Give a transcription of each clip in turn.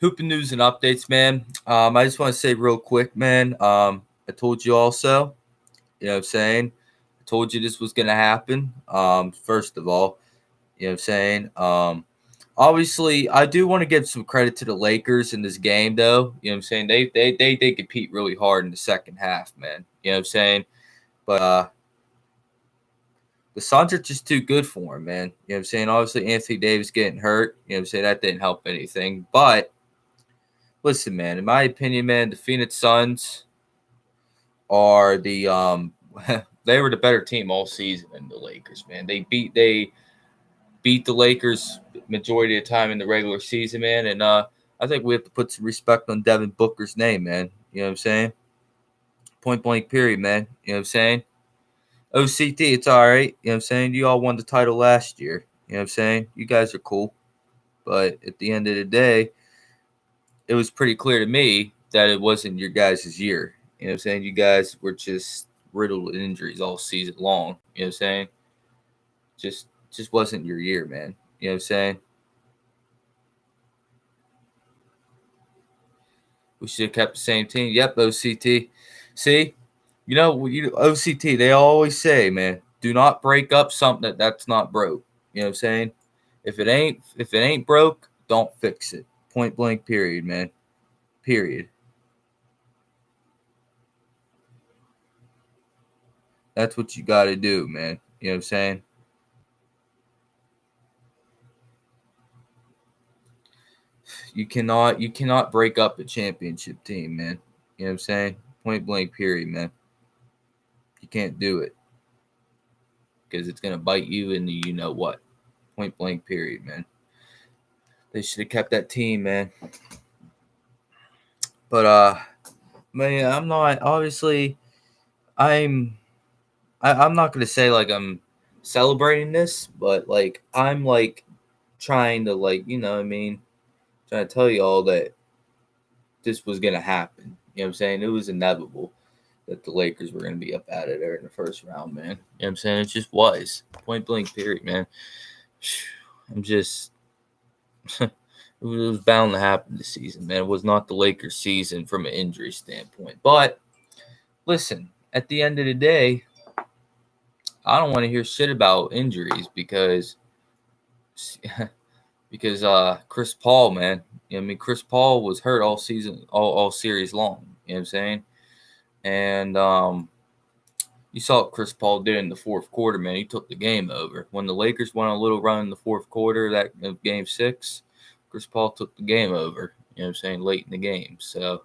Hooping news and updates, man. I just want to say real quick, man. I told you also, you know what I'm saying? I told you this was going to happen. First of all, you know what I'm saying? Obviously, I do want to give some credit to the Lakers in this game, though. You know what I'm saying? They compete really hard in the second half, man. You know what I'm saying? But the Suns are just too good for him, man. You know what I'm saying? Obviously, Anthony Davis getting hurt. You know what I'm saying? That didn't help anything. But listen, man, in my opinion, man, the Phoenix Suns are they were the better team all season than the Lakers, man. They beat the Lakers majority of the time in the regular season, man. And I think we have to put some respect on Devin Booker's name, man. You know what I'm saying? Point blank period, man. You know what I'm saying? OCT, it's all right. You know what I'm saying? You all won the title last year. You know what I'm saying? You guys are cool. But at the end of the day, it was pretty clear to me that it wasn't your guys' year. You know what I'm saying? You guys were just riddled with injuries all season long. You know what I'm saying? Just wasn't your year, man. You know what I'm saying? We should have kept the same team. Yep, OCT. See, OCT. They always say, man, do not break up something that's not broke. You know what I'm saying? If it ain't broke, don't fix it. Point blank. Period, man. Period. That's what you got to do, man. You know what I'm saying? You cannot break up a championship team, man. You know what I'm saying? Point blank. Period, man. You can't do it because it's gonna bite you in the you know what. Point blank. Period, man. They should have kept that team, man. But man, I'm not. Obviously, I'm. I'm not gonna say like I'm celebrating this, but like I'm like trying to like what I mean, trying to tell you all that this was gonna happen. You know what I'm saying? It was inevitable that the Lakers were gonna be up out of there in the first round, man. You know what I'm saying? It just was. Point blank period, man. I'm just it was bound to happen this season, man. It was not the Lakers season from an injury standpoint. But listen, at the end of the day, I don't want to hear shit about injuries because Chris Paul, man. I mean, Chris Paul was hurt all season, all series long. You know what I'm saying? And you saw what Chris Paul did in the fourth quarter, man. He took the game over. When the Lakers went on a little run in the fourth quarter, that of Game 6, Chris Paul took the game over. You know what I'm saying? Late in the game. So,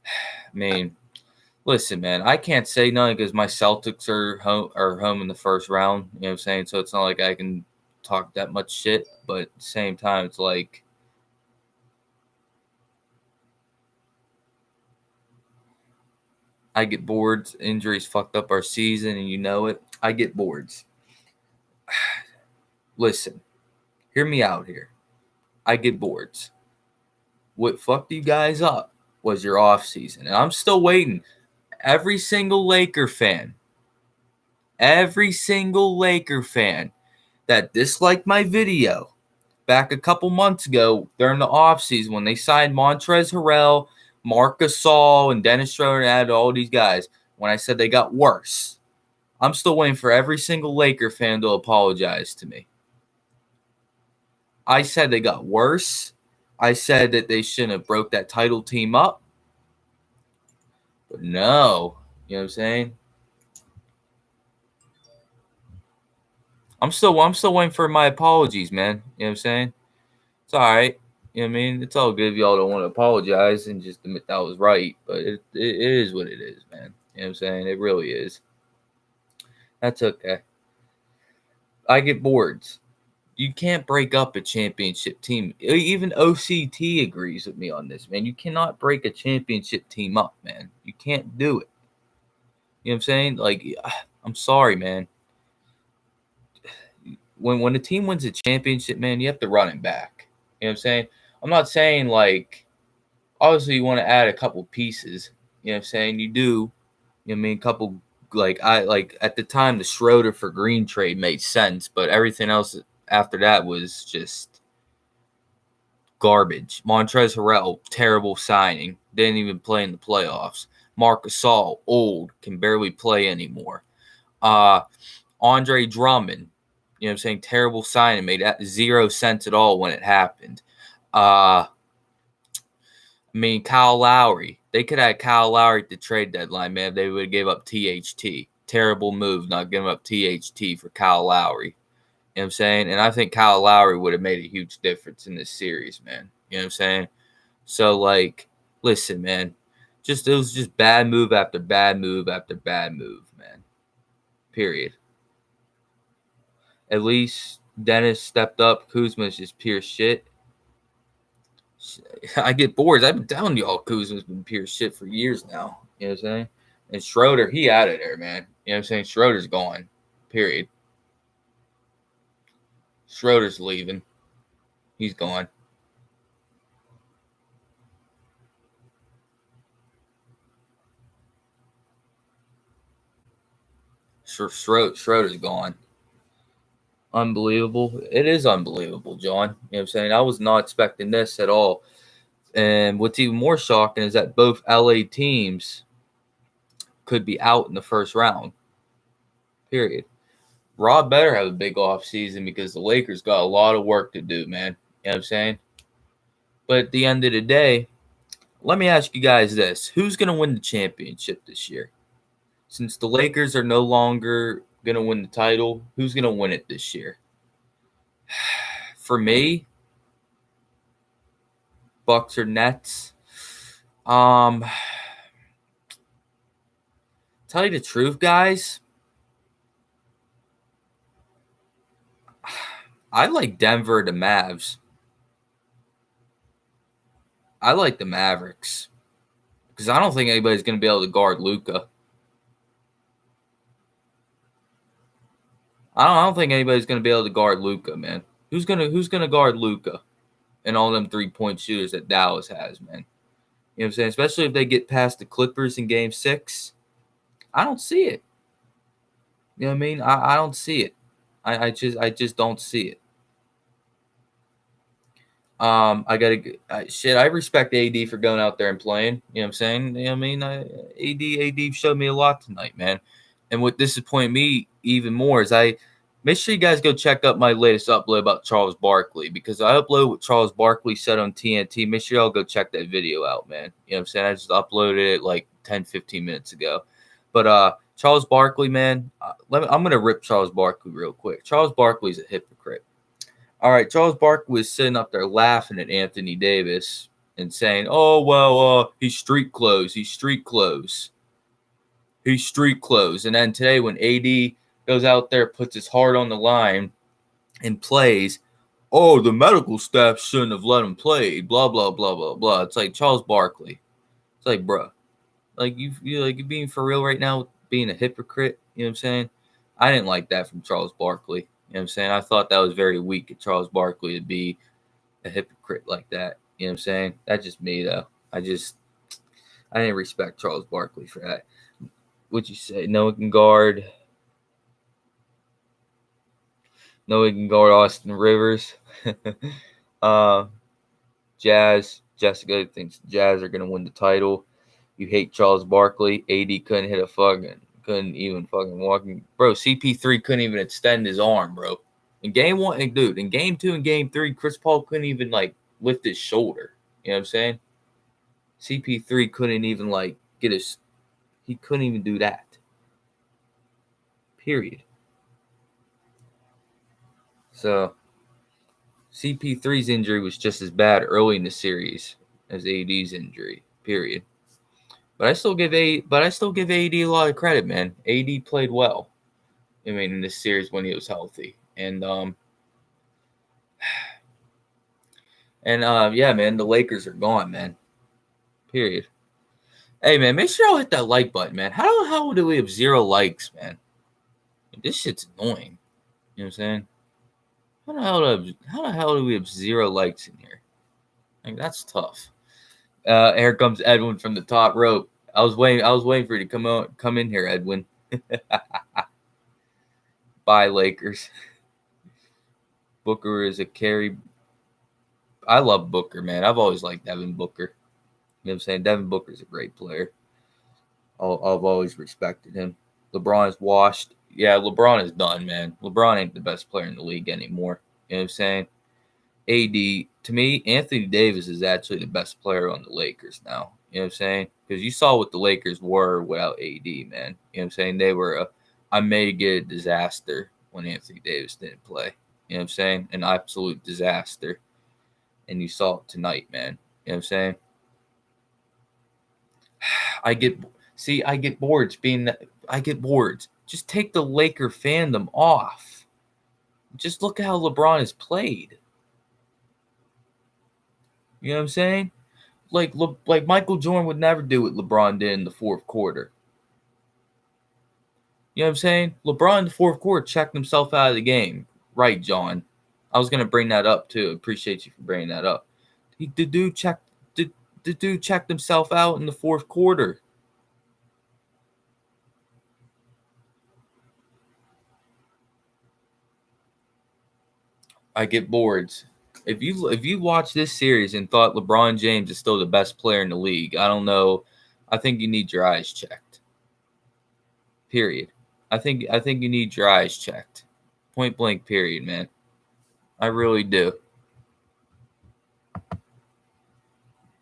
I mean, listen, man, I can't say nothing because my Celtics are home in the first round. You know what I'm saying? So it's not like I can talk that much shit. But at the same time, it's like I get bored. Injuries fucked up our season, and you know it. I get bored. Listen, hear me out here. I get bored. What fucked you guys up was your off season, and I'm still waiting. Every single Laker fan that disliked my video back a couple months ago during the offseason when they signed Montrezl Harrell, Marc Gasol, and Dennis Schroeder and added all these guys, when I said they got worse, I'm still waiting for every single Laker fan to apologize to me. I said they got worse. I said that they shouldn't have broke that title team up. But no. You know what I'm saying? I'm still waiting for my apologies, man. You know what I'm saying? It's all right. You know what I mean? It's all good if y'all don't want to apologize and just admit that was right. But it is what it is, man. You know what I'm saying? It really is. That's okay. I get bored. You can't break up a championship team. Even OCT agrees with me on this, man. You cannot break a championship team up, man. You can't do it. You know what I'm saying? Like, I'm sorry, man. When a team wins a championship, man, you have to run it back. You know what I'm saying? I'm not saying like obviously you want to add a couple pieces. You know what I'm saying? You do. You know what I mean? A couple like at the time the Schroeder for Green trade made sense, but everything else after that was just garbage. Montrezl Harrell, terrible signing. Didn't even play in the playoffs. Marc Gasol, old, can barely play anymore. Andre Drummond, you know what I'm saying? Terrible signing. Made 0 sense at all when it happened. Kyle Lowry. They could have had Kyle Lowry at the trade deadline, man. If they would have gave up THT. Terrible move, not giving up THT for Kyle Lowry. You know what I'm saying? And I think Kyle Lowry would have made a huge difference in this series, man. You know what I'm saying? So, like, listen, man. It was just bad move after bad move after bad move, man. Period. At least Dennis stepped up. Kuzma's just pure shit. I get bored. I've been telling y'all Kuzma's been pure shit for years now. You know what I'm saying? And Schroeder, he out of there, man. You know what I'm saying? Schroeder's gone. Period. Schroeder's leaving. He's gone. Schroeder's gone. Unbelievable. It is unbelievable, John. You know what I'm saying? I was not expecting this at all. And what's even more shocking is that both LA teams could be out in the first round. Period. Rob better have a big off season because the Lakers got a lot of work to do, man. You know what I'm saying? But at the end of the day, let me ask you guys this. Who's going to win the championship this year? Since the Lakers are no longer going to win the title, who's going to win it this year? For me, Bucks or Nets. Tell you the truth, guys, I like Denver the Mavs. I like the Mavericks because I don't think anybody's going to be able to guard Luka. I don't think anybody's going to be able to guard Luka, man. Who's gonna guard Luka and all them 3-point shooters that Dallas has, man? You know what I'm saying? Especially if they get past the Clippers in Game 6. I don't see it. You know what I mean? I don't see it. I just don't see it. I respect AD for going out there and playing. You know what I'm saying? You know what I mean? AD showed me a lot tonight, man. And what disappointed me even more is make sure you guys go check out my latest upload about Charles Barkley because I uploaded what Charles Barkley said on TNT. Make sure y'all go check that video out, man. You know what I'm saying? I just uploaded it like 10, 15 minutes ago. But Charles Barkley, man, I'm going to rip Charles Barkley real quick. Charles Barkley's a hypocrite. All right, Charles Barkley was sitting up there laughing at Anthony Davis and saying, oh, well, he's street clothes. He's street clothes. He's street clothes. And then today when AD goes out there, puts his heart on the line and plays, oh, the medical staff shouldn't have let him play, blah, blah, blah, blah, blah. It's like Charles Barkley. It's like, bro, like you being for real right now, being a hypocrite, you know what I'm saying? I didn't like that from Charles Barkley. You know what I'm saying? I thought that was very weak of Charles Barkley to be a hypocrite like that. You know what I'm saying? That's just me, though. I didn't respect Charles Barkley for that. What'd you say? No one can guard Austin Rivers. Jessica thinks Jazz are going to win the title. You hate Charles Barkley. AD couldn't even fucking walk. Bro, CP3 couldn't even extend his arm, bro. In game 1, in game 2 and game 3, Chris Paul couldn't even, lift his shoulder. You know what I'm saying? CP3 couldn't even, he couldn't even do that. Period. So, CP3's injury was just as bad early in the series as AD's injury. Period. But I still give AD a lot of credit, man. AD played well. I mean, in this series when he was healthy, and yeah, man, the Lakers are gone, man. Period. Hey, man, make sure y'all hit that like button, man. How the hell do we have 0 likes, man? This shit's annoying. You know what I'm saying? How the hell do we have 0 likes in here? Like, that's tough. Here comes Edwin from the top rope. I was waiting for you to come in here, Edwin. Bye, Lakers. Booker is a carry. I love Booker, man. I've always liked Devin Booker. You know what I'm saying? Devin Booker's a great player. I've always respected him. LeBron is washed. Yeah, LeBron is done, man. LeBron ain't the best player in the league anymore. You know what I'm saying? AD, to me, Anthony Davis is actually the best player on the Lakers now. You know what I'm saying? Because you saw what the Lakers were without AD, man. You know what I'm saying? They were I may get a disaster when Anthony Davis didn't play. You know what I'm saying? An absolute disaster. And you saw it tonight, man. You know what I'm saying? I get bored I get bored. Just take the Laker fandom off. Just look at how LeBron has played. You know what I'm saying? Like Michael Jordan would never do what LeBron did in the fourth quarter. You know what I'm saying? LeBron in the fourth quarter checked himself out of the game. Right, John. I was gonna bring that up too. Appreciate you for bringing that up. The dude checked himself out in the fourth quarter. I get bored. If you watch this series and thought LeBron James is still the best player in the league, I don't know. I think you need your eyes checked. Period. I think you need your eyes checked. Point blank. Period, man. I really do.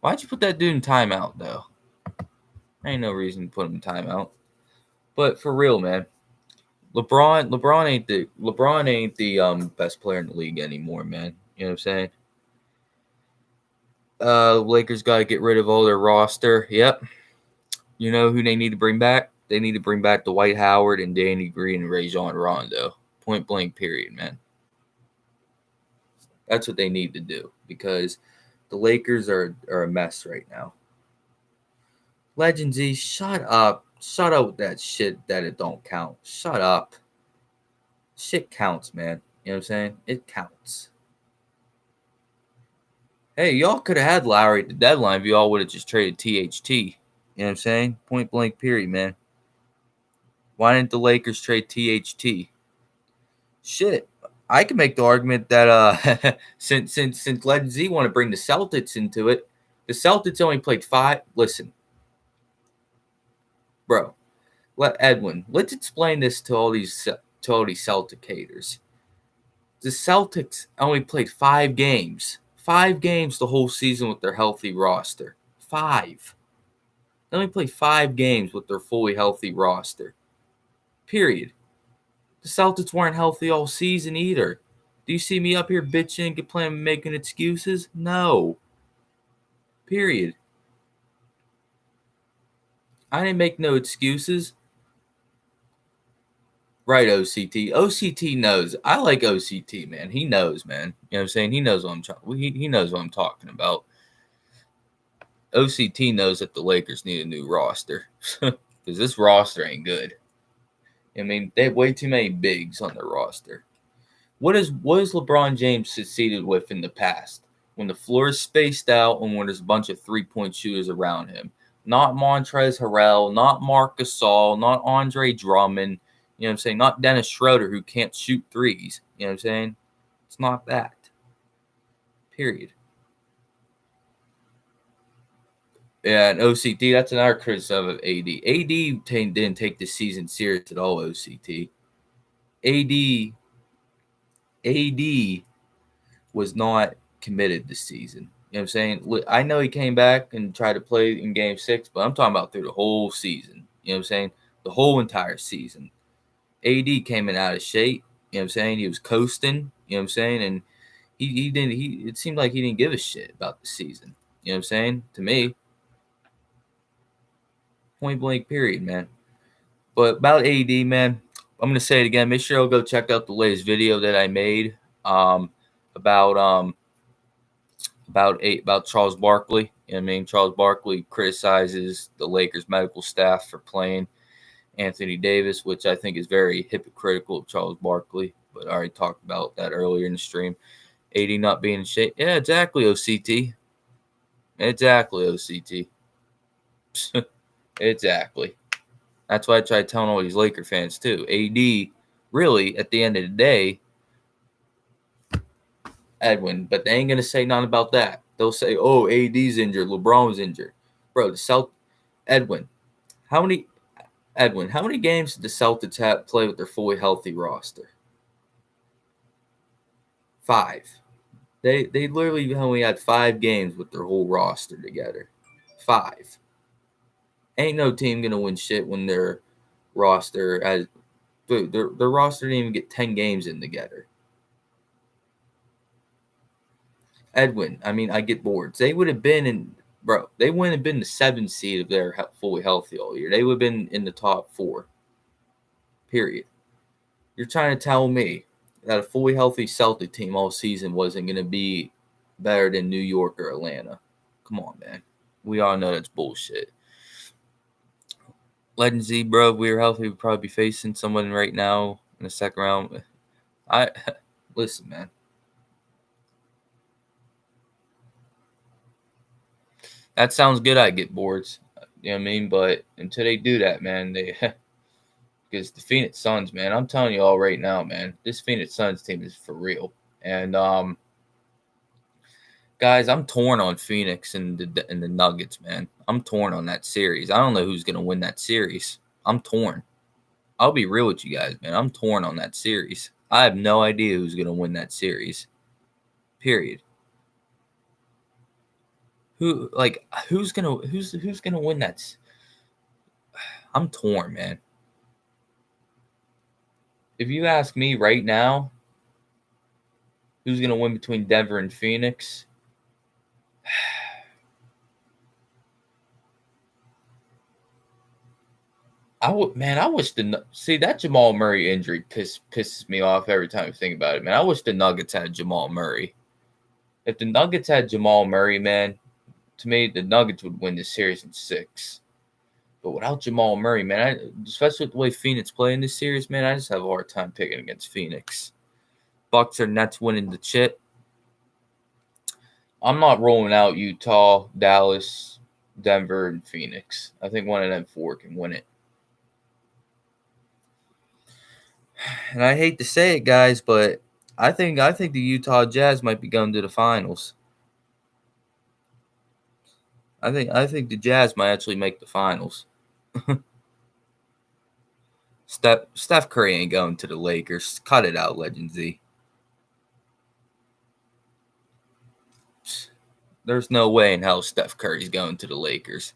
Why'd you put that dude in timeout though? Ain't no reason to put him in timeout. But for real, man, LeBron ain't the best player in the league anymore, man. You know what I'm saying? Lakers got to get rid of all their roster. Yep. You know who they need to bring back? They need to bring back Dwight Howard and Danny Green and Rajon Rondo. Point blank. Period, man. That's what they need to do because the Lakers are a mess right now. Legend Z, shut up. Shut up with that shit that it don't count. Shut up. Shit counts, man. You know what I'm saying? It counts. Hey, y'all could have had Lowry at the deadline if y'all would have just traded THT. You know what I'm saying? Point blank, period, man. Why didn't the Lakers trade THT? Shit. I can make the argument that since Legend Z want to bring the Celtics into it, the Celtics only played 5. Listen, bro. Let's explain this to all these Celtic haters. The Celtics only played 5 games. 5 games the whole season with their healthy roster. 5. They only played 5 games with their fully healthy roster. Period. The Celtics weren't healthy all season either. Do you see me up here bitching and complaining, making excuses? No. Period. I didn't make no excuses. Right, OCT. OCT knows. I like OCT, man. He knows, man. You know what I'm saying? He knows what he knows what I'm talking about. OCT knows that the Lakers need a new roster because this roster ain't good. I mean, they have way too many bigs on their roster. What is LeBron James succeeded with in the past? When the floor is spaced out and when there's a bunch of 3-point shooters around him. Not Montrezl Harrell, not Marc Gasol, not Andre Drummond. You know what I'm saying? Not Dennis Schroeder who can't shoot threes. You know what I'm saying? It's not that. Period. Yeah, and OCT, that's another criticism of AD. AD didn't take the season serious at all, OCT. AD was not committed this season. You know what I'm saying? I know he came back and tried to play in game 6, but I'm talking about through the whole season. You know what I'm saying? The whole entire season. AD came in out of shape. You know what I'm saying? He was coasting. You know what I'm saying? And he didn't. It seemed like he didn't give a shit about the season. You know what I'm saying? To me, point blank, period, man. But about AD, man, I'm gonna say it again. Make sure you'll go check out the latest video that I made about about Charles Barkley. You know what I mean? Charles Barkley criticizes the Lakers medical staff for playing Anthony Davis, which I think is very hypocritical of Charles Barkley. But I already talked about that earlier in the stream. AD not being in shape. Yeah, exactly, OCT. Exactly, OCT. Exactly. That's why I try telling all these Laker fans too. AD, really, at the end of the day, Edwin, but they ain't gonna say nothing about that. They'll say, "Oh, AD's injured, LeBron's injured." Bro, the Edwin, how many how many games did the Celtics have play with their fully healthy roster? 5. They literally only had 5 games with their whole roster together. 5. Ain't no team gonna win shit when their roster as dude, their roster didn't even get 10 games in together. Edwin, I mean, I get boards. They would have been in, bro. They wouldn't have been the 7th seed if they're fully healthy all year. They would have been in the top 4. Period. You're trying to tell me that a fully healthy Celtic team all season wasn't going to be better than New York or Atlanta? Come on, man. We all know that's bullshit. Legend Z, bro, if we were healthy, we'd probably be facing someone right now in the second round. I listen, man. That sounds good. I get boards. You know what I mean? But until they do that, man, they because the Phoenix Suns, man, I'm telling you all right now, man, this Phoenix Suns team is for real. And guys, I'm torn on Phoenix and the Nuggets, man. I'm torn on that series. I don't know who's gonna win that series. I'm torn. I'll be real with you guys, man. I'm torn on that series. I have no idea who's gonna win that series. Period. Who's gonna win that? I'm torn, man. If you ask me right now, who's gonna win between Denver and Phoenix? I wish that Jamal Murray injury pisses me off every time I think about it, man. I wish the Nuggets had Jamal Murray. If the Nuggets had Jamal Murray, man, to me the Nuggets would win this series in 6. But without Jamal Murray, man, especially with the way Phoenix play in this series, man, I just have a hard time picking against Phoenix. Bucks or Nets winning the chip. I'm not rolling out Utah, Dallas, Denver, and Phoenix. I think one of them 4 can win it. And I hate to say it, guys, but I think the Utah Jazz might be going to the finals. I think the Jazz might actually make the finals. Steph Curry ain't going to the Lakers. Cut it out, Legend Z. There's no way in hell Steph Curry's going to the Lakers.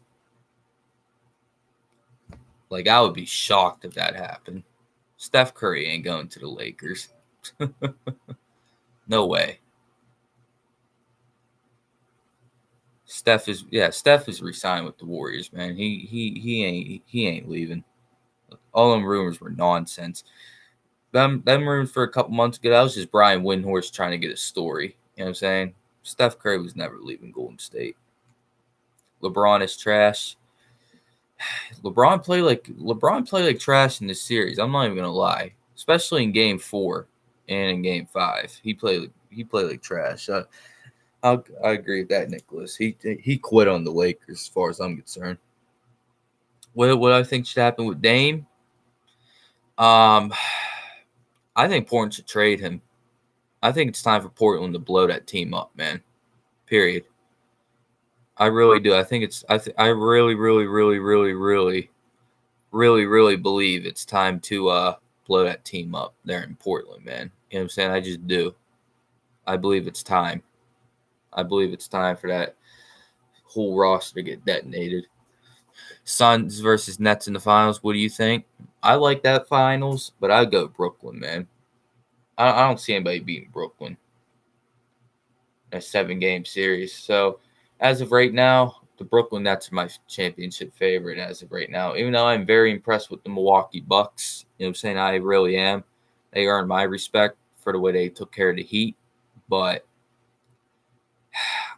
Like, I would be shocked if that happened. Steph Curry ain't going to the Lakers. No way. Steph is re-signed with the Warriors, man. He ain't leaving. All them rumors were nonsense. Them rumors for a couple months ago, that was just Brian Windhorst trying to get a story. You know what I'm saying? Steph Curry was never leaving Golden State. LeBron is trash. LeBron played like trash in this series. I'm not even gonna lie, especially in Game 4 and in Game 5. He played like trash. I agree with that, Nicholas. He quit on the Lakers as far as I'm concerned. What I think should happen with Dame? I think Portland should trade him. I think it's time for Portland to blow that team up, man. Period. I really do. I think I really believe it's time to blow that team up there in Portland, man. You know what I'm saying? I just do. I believe it's time. I believe it's time for that whole roster to get detonated. Suns versus Nets in the finals. What do you think? I like that finals, but I'd go Brooklyn, man. I don't see anybody beating Brooklyn in a 7-game series. So, as of right now, the Brooklyn Nets are my championship favorite as of right now. Even though I'm very impressed with the Milwaukee Bucks, you know what I'm saying? I really am. They earned my respect for the way they took care of the Heat. But,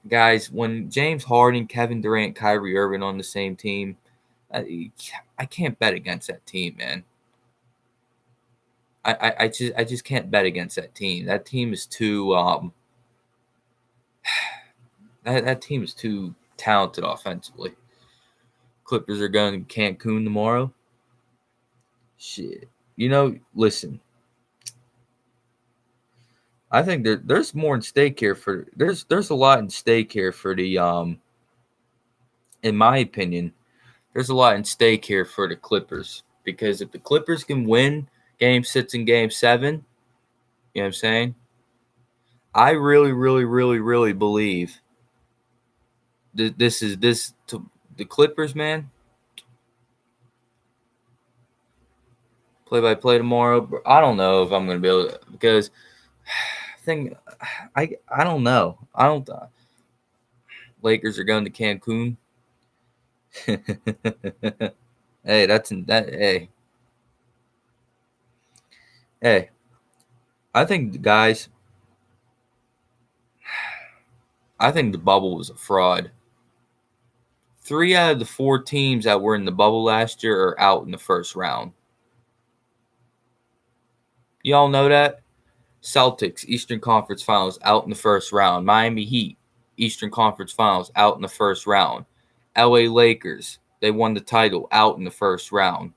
guys, when James Harden, Kevin Durant, Kyrie Irving on the same team, I can't bet against that team, man. I just can't bet against that team. That team is too that team is too talented offensively. Clippers are going to Cancun tomorrow. Shit. Listen. I think there's more in stake here for there's a lot in stake here for the in my opinion, there's a lot in stake here for the Clippers because if the Clippers can win game 6 and game 7, you know what I'm saying? I really, really, really, really believe this is this to the Clippers, man. Play by play tomorrow. I don't know if I'm gonna be able to because I think I don't know. I don't. Lakers are going to Cancun. Hey, that's that. Hey. I think guys. I think the bubble was a fraud. 3 out of the 4 teams that were in the bubble last year are out in the first round. Y'all know that? Celtics, Eastern Conference Finals, out in the first round. Miami Heat, Eastern Conference Finals, out in the first round. LA Lakers, they won the title, out in the first round.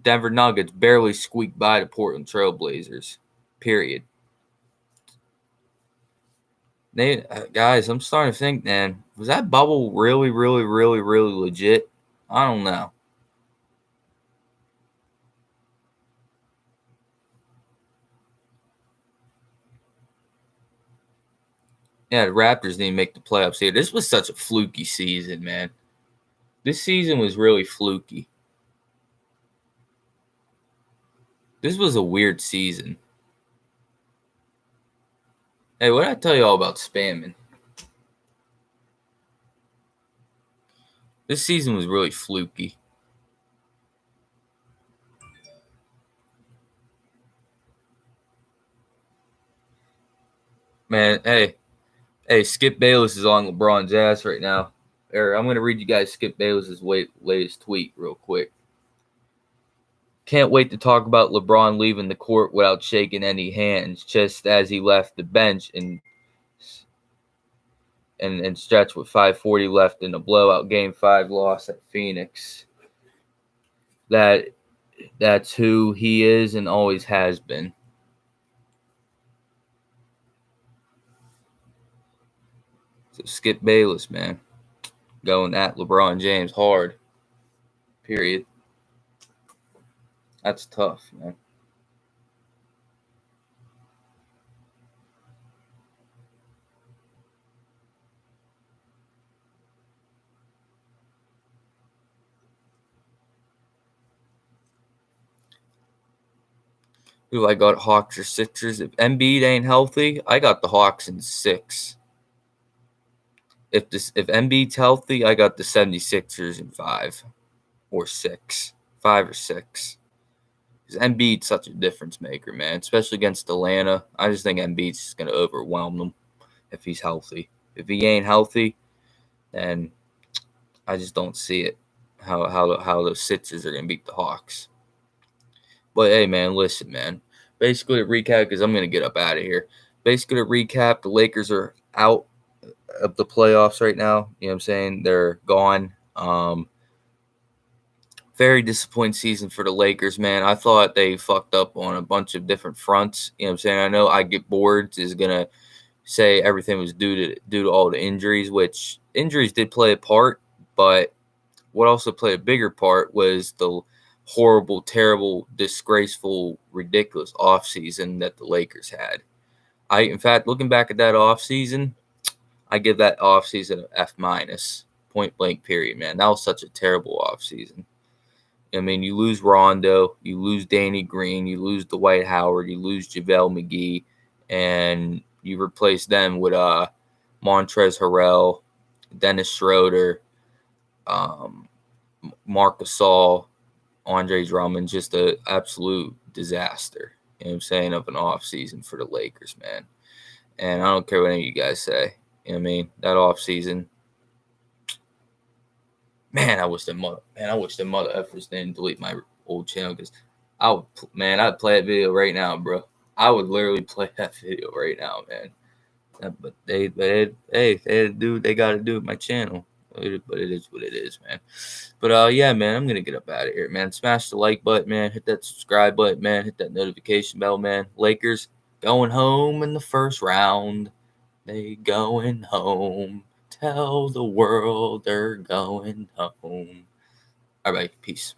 Denver Nuggets barely squeaked by the Portland Trailblazers. Period. Guys, I'm starting to think, man, was that bubble really, really, really, really legit? I don't know. Yeah, the Raptors didn't make the playoffs here. This was such a fluky season, man. This season was really fluky. This was a weird season. Hey, what did I tell you all about spamming? This season was really fluky. Man, hey, Skip Bayless is on LeBron's ass right now. I'm going to read you guys Skip Bayless's latest tweet real quick. Can't wait to talk about LeBron leaving the court without shaking any hands, just as he left the bench and stretched with 5:40 left in a blowout Game 5 loss at Phoenix. That's who he is and always has been. So Skip Bayless, man, going at LeBron James hard. Period. That's tough, man. Who I got Hawks or Sixers? If Embiid ain't healthy, I got the Hawks in 6. If Embiid's healthy, I got the 76ers in 5 or 6. 5 or 6. Because Embiid's such a difference maker, man, especially against Atlanta. I just think Embiid's just going to overwhelm them if he's healthy. If he ain't healthy, then I just don't see it, how those Sixers are going to beat the Hawks. But, hey, man, listen, man. Basically, to recap, because I'm going to get up out of here. Basically, to recap, the Lakers are out of the playoffs right now. You know what I'm saying? They're gone. Very disappointing season for the Lakers, man. I thought they fucked up on a bunch of different fronts. You know what I'm saying? I know I Get Bored is going to say everything was due to all the injuries, which injuries did play a part, but what also played a bigger part was the horrible, terrible, disgraceful, ridiculous offseason that the Lakers had. In fact, looking back at that offseason, I give that offseason an F-, point blank period, man. That was such a terrible offseason. I mean, you lose Rondo, you lose Danny Green, you lose Dwight Howard, you lose JaVale McGee, and you replace them with Montrezl Harrell, Dennis Schroeder, Marc Gasol, Andre Drummond, just an absolute disaster, you know what I'm saying, of an offseason for the Lakers, man. And I don't care what any of you guys say. You know what I mean? That offseason, man, I wish the mother effers didn't delete my old channel because I'd play that video right now, bro. I would literally play that video right now, man. But they had to do they got to do with my channel. But it is what it is, man. But yeah, man, I'm gonna get up out of here, man. Smash the like button, man. Hit that subscribe button, man. Hit that notification bell, man. Lakers, Going home in the first round. They going home. Tell the world they're going home. All right, peace.